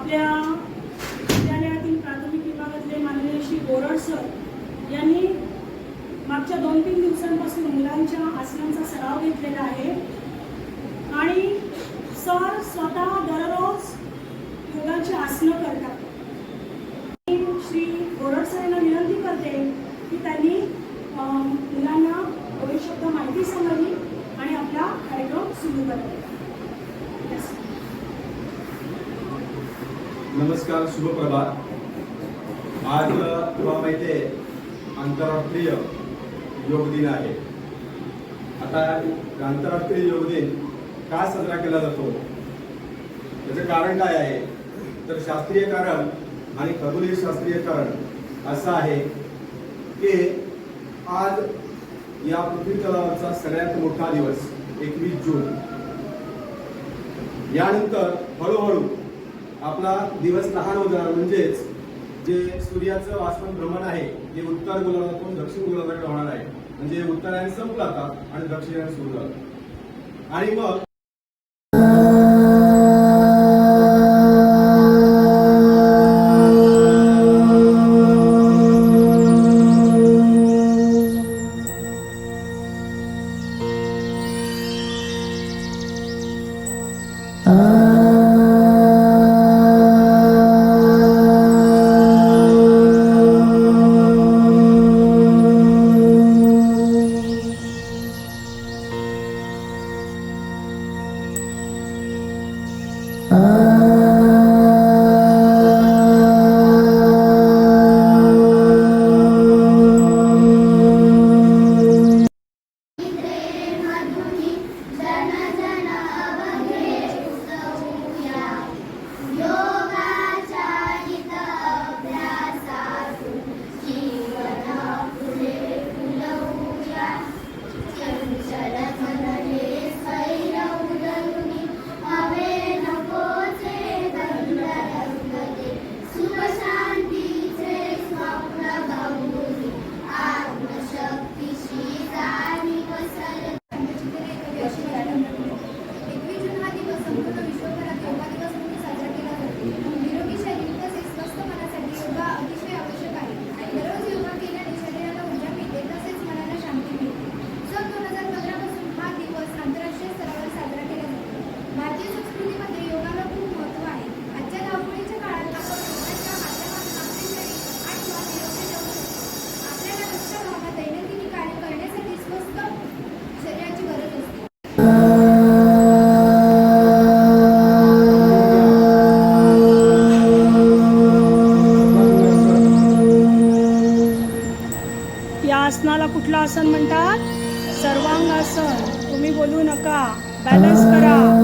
आपल्या विद्यालयातील प्राथमिक विभागातले माननीय श्री गोरड सर यांनी मागच्या 2-3 दिवसांपासून मुलांच्या आसनांचा सराव घेतलेला आहे आणि सर स्वतः दररोज योगाची आसनं करतात। श्री गोरड सर यांना विनंती करते की त्यांनी मुलांना थोडी शब्द माहिती सांगावी आणि आपला कार्यक्रम सुरू करावा। नमस्कार, शुभ प्रभात। आज तुम्हाला माहिती आहे आंतरराष्ट्रीय योग दिन आहे। आता आंतरराष्ट्रीय योग दिन का साजरा केला जातो त्याचं कारण काय आहे तर शास्त्रीय कारण आणि खगोलीय शास्त्रीय कारण असं आहे की आज या पृथ्वी तलावरचा सगळ्यात मोठा दिवस 21 जून। यानंतर हळूहळू आपला दिवस लहान होत जाणार, म्हणजेच जे सूर्याचं वासवन भ्रमण आहे ते उत्तर गोलार्धातून दक्षिण गोलार्धाकडे होणार आहे। म्हणजे उत्तरायण संपला आता आणि दक्षिणायन सुरू झालं आणि मग आसनाला कुठलं आसन म्हणतात? सर्वांगासन। तुम्ही बोलू नका, बॅलन्स करा।